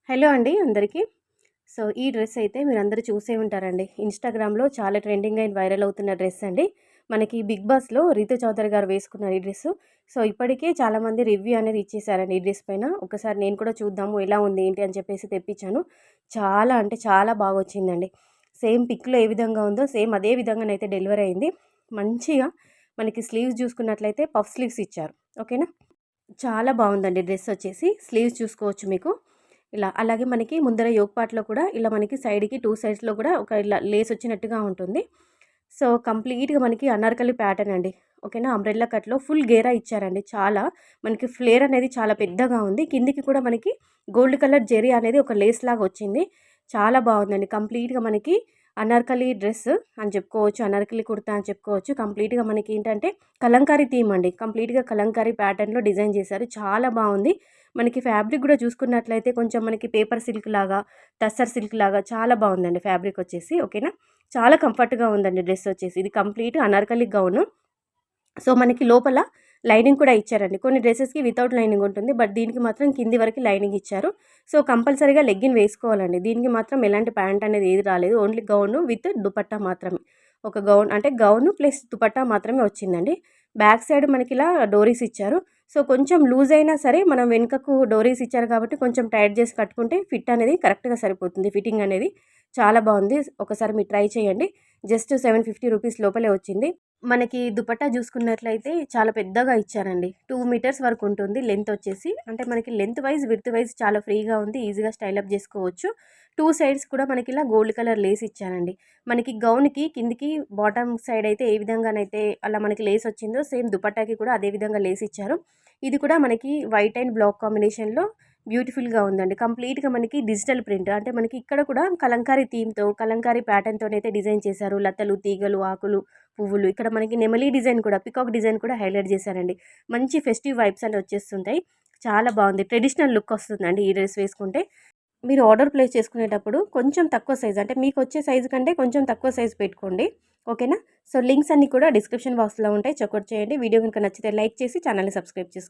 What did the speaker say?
Hello అండి అందరికీ. So, ఈ డ్రెస్ అయితే మీరందరూ చూసే ఉంటారండి. ఇన్‌స్టాగ్రామ్‌లో చాలా ట్రెండింగ్ అండ్ వైరల్ అవుతున్న డ్రెస్ అండి. మనకి 'బిగ్ బాస్‌లో' రీతు చౌదరి గారు వేసుకున్నారు ఈ డ్రెస్సు. సో, ఇప్పటికే చాలామంది రివ్యూ అనేది ఇచ్చేసారండి ఈ డ్రెస్ పైన. ఒకసారి నేను కూడా చూద్దాము ఎలా ఉంది ఏంటి అని చెప్పేసి తెప్పించాను. చాలా అంటే చాలా బాగొచ్చిందండి. సేమ్ పిక్‌లో ఏ విధంగా ఉందో సేమ్ అదే విధంగానైతే డెలివరీ అయింది. మంచిగా మనకి స్లీవ్స్ చూసుకున్నట్లయితే పఫ్ స్లీవ్స్ ఇచ్చారు. ఓకేనా. చాలా బావుందండి డ్రెస్ వచ్చేసి. స్లీవ్స్ చూసుకోవచ్చు మీకు. ఇలా అలాగే మనకి ముందర యోక్ పార్ట్‌లో కూడా ఇలా మనకి సైడ్‌కి 2 సైడ్స్‌లో కూడా ఒక ఇలా లేస్ వచ్చినట్టుగా ఉంటుంది. సో, కంప్లీట్‌గా మనకి అనార్కలి ప్యాటర్న్ అండి. ఓకేనా. అంబ్రెల్లా కట్‌లో ఫుల్ గేరా ఇచ్చారండి. చాలా మనకి ఫ్లేర్ అనేది చాలా పెద్దగా ఉంది. కిందికి కూడా మనకి గోల్డ్ కలర్ జెరీ అనేది ఒక లేస్ లాగా వచ్చింది. చాలా బావుందండి. కంప్లీట్‌గా మనకి అనార్కలి డ్రెస్ అని చెప్పుకోవచ్చు. అనార్కలి కుర్తా అని చెప్పుకోవచ్చు. కంప్లీట్‌గా మనకి ఏంటంటే కలంకారీ థీమ్ అండి. కంప్లీట్‌గా కలంకారీ ప్యాటర్న్‌లో డిజైన్ చేశారు. చాలా బావుంది. మనకి ఫ్యాబ్రిక్ గూడా చూసుకున్నట్లయితే కొంచెం మనకి పేపర్ సిల్క్ లాగా, టస్సర్ సిల్క్ లాగా చాలా బావుందండి ఫ్యాబ్రిక్ వచ్చేసి. ఓకేనా. చాలా కంఫర్ట్‌గా ఉందండి డ్రెస్ వచ్చేసి. ఇది కంప్లీట్ అనార్కలి గౌను. సో, మనకి లోపల లైనింగ్ కూడా ఇచ్చారండి. కొన్ని డ్రెసెస్‌కి వితౌట్ లైనింగ్ ఉంటుంది. బట్ దీనికి మాత్రం కింది వరకు లైనింగ్ ఇచ్చారు. సో, కంపల్సరీగా లెగ్గిన్ వేసుకోవాలండి. దీనికి మాత్రం ఎలాంటి ప్యాంట్ అనేది ఏది రాలేదు. ఓన్లీ గౌను విత్ దుపట్టా మాత్రమే. ఒక గౌన్ అంటే గౌను ప్లస్ దుపట్టా మాత్రమే వచ్చిందండి. బ్యాక్ సైడ్ మనకిలా డోరీస్ ఇచ్చారు. సో, కొంచెం లూజ్ అయినా సరే మనం వెనుకకు డోరీస్ ఇచ్చారు కాబట్టి కొంచెం టైట్ చేసి కట్టుకుంటే ఫిట్ అనేది కరెక్ట్‌గా సరిపోతుంది. ఫిట్టింగ్ అనేది చాలా బావుంది. ఒకసారి మీరు ట్రై చేయండి. జస్ట్ 750 రూపీస్ లోపలే వచ్చింది. మనకి దుపట్టా చూసుకున్నట్లయితే చాలా పెద్దగా ఇచ్చారండి. 2 మీటర్స్ వరకు ఉంటుంది లెంత్ వచ్చేసి. అంటే మనకి లెంత్ వైజ్, విడ్త్ వైజ్ చాలా ఫ్రీగా ఉంది. ఈజీగా స్టైల్ అప్ చేసుకోవచ్చు. 2 సైడ్స్ కూడా మనకిలా గోల్డ్ కలర్ లేస్ ఇచ్చారండి. మనకి గౌన్‌కి కిందికి బాటమ్ సైడ్ అయితే ఏ విధంగానైతే అలా మనకి లేస్ వచ్చిందో సేమ్ దుపట్టాకి కూడా అదే విధంగా లేస్ ఇచ్చారు. ఇది కూడా మనకి వైట్ అండ్ బ్లాక్ కాంబినేషన్‌లో బ్యూటిఫుల్‌గా ఉందండి. కంప్లీట్‌గా మనకి డిజిటల్ ప్రింట్ అంటే మనకి ఇక్కడ కూడా కలంకారీ థీమ్‌తో, కలంకారీ ప్యాటర్న్‌తోనైతే డిజైన్ చేశారు. లతలు, తీగలు, ఆకులు, పువ్వులు. ఇక్కడ మనకి నెమలి డిజైన్ కూడా, పికాక్ డిజైన్ కూడా హైలైట్ చేశారండి. మంచి ఫెస్టివ్ వైబ్స్ అనేవి వచ్చేస్తుంటాయి. చాలా బాగుంది. ట్రెడిషనల్ లుక్ వస్తుందండి ఈ డ్రెస్ వేసుకుంటే. మీరు ఆర్డర్ ప్లేస్ చేసుకునేటప్పుడు కొంచెం తక్కువ సైజ్ అంటే మీకొచ్చే సైజు కంటే కొంచెం తక్కువ సైజ్ పెట్టుకోండి. ఓకేనా. సో, లింక్స్ అన్నీ కూడా డిస్క్రిప్షన్ బాక్స్‌లో ఉంటాయి. చెక్‌ఔట్ చేయండి. వీడియో గనుక నచ్చితే లైక్ చేసి ఛానెల్‌ని సబ్స్క్రైబ్ చేసుకోండి.